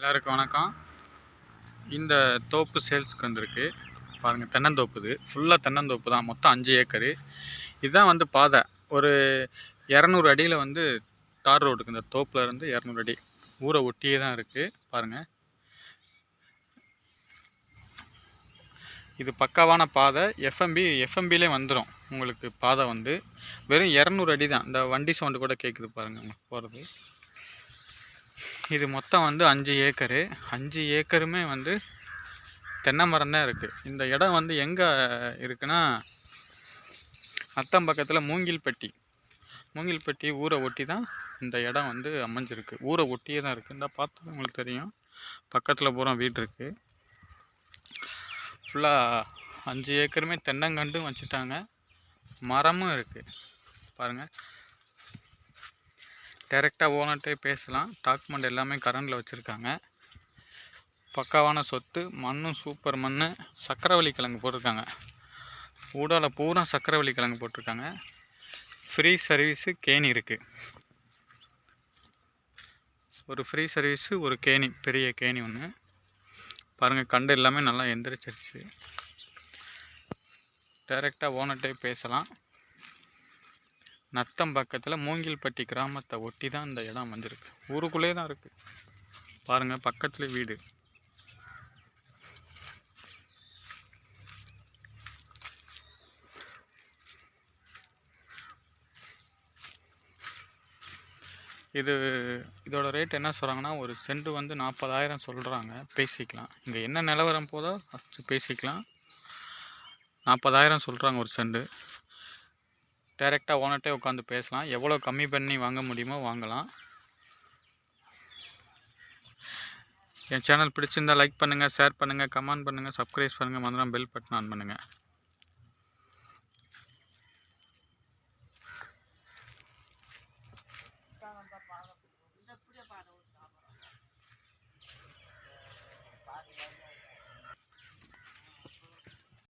எல்லாருக்கும் வணக்கம். இந்த தோப்பு சேல்ஸுக்கு வந்திருக்கு பாருங்கள். தென்னந்தோப்பு, இது ஃபுல்லாக தென்னந்தோப்பு தான். மொத்தம் 5 ஏக்கரு. இதுதான் வந்து பாதை. ஒரு 200 அடியில் வந்து தார் ரோடுக்கு, இந்த தோப்பில் இருந்து 200 அடி ஊரை ஒட்டியே தான் இருக்குது பாருங்கள். இது பக்காவான பாதை. எஃப்எம்பிலே வந்துடும் உங்களுக்கு. பாதை வந்து வெறும் 200 அடி தான். இந்த வண்டி சவுண்டு கூட கேட்குது பாருங்கள் போகிறது. இது மொத்தம் வந்து 5 ஏக்கரு. 5 ஏக்கருமே வந்து தென்னை மரம் தான் இருக்குது. இந்த இடம் வந்து எங்கே இருக்குன்னா, நத்தம் பக்கத்தில் மூங்கில்பட்டி ஊரை ஒட்டி தான் இந்த இடம் வந்து அமைஞ்சிருக்கு. ஊரை ஒட்டியே தான் இருக்குது. இந்த பார்த்தா உங்களுக்கு தெரியும், பக்கத்தில் பூரா வீடு இருக்குது. ஃபுல்லாக 5 ஏக்கருமே தென்னங்கண்டும் வச்சுட்டாங்க, மரமும் இருக்குது பாருங்கள். டைரெக்டாக ஓனர்கிட்டே பேசலாம். டாக்குமெண்ட் எல்லாமே கரண்டில் வச்சுருக்காங்க. பக்காவான சொத்து. மண்ணும் சூப்பர் மண். சக்கரவள்ளி கிழங்கு போட்டிருக்காங்க. ஊடால பூரா சக்கரவள்ளி கிழங்கு போட்டிருக்காங்க. ஃப்ரீ சர்வீஸு கேணி இருக்குது. ஒரு ஃப்ரீ சர்வீஸு, ஒரு கேணி, பெரிய கேணி ஒன்று பாருங்கள். கண்டு எல்லாமே நல்லா எந்திரிச்சிருச்சு. டைரெக்டாக ஓனர்கிட்டே பேசலாம். நத்தம் பக்கத்தில் மூங்கில்பட்டி கிராமத்தை ஒட்டி தான் இந்த இடம் வந்திருக்கு. ஊருக்குள்ளே தான் இருக்குது பாருங்கள். பக்கத்தில் வீடு. இதோட ரேட் என்ன சொல்கிறாங்கன்னா, ஒரு சென்ட் வந்து 40,000 சொல்கிறாங்க. பேசிக்கலாம். இங்கே என்ன நிலவரம் போதோ பேசிக்கலாம். 40,000 சொல்கிறாங்க ஒரு சென்ட். டைரெக்டாக ஓனர்கிட்டே உட்காந்து பேசலாம். எவ்வளோ கம்மி பண்ணி வாங்க முடியுமோ வாங்கலாம். என் சேனல் பிடிச்சிருந்தால் லைக் பண்ணுங்கள், ஷேர் பண்ணுங்கள், கமெண்ட் பண்ணுங்கள், சப்ஸ்கிரைப் பண்ணுங்கள், மறந்துடாம பெல் பட்டன் ஆன் பண்ணுங்கள்.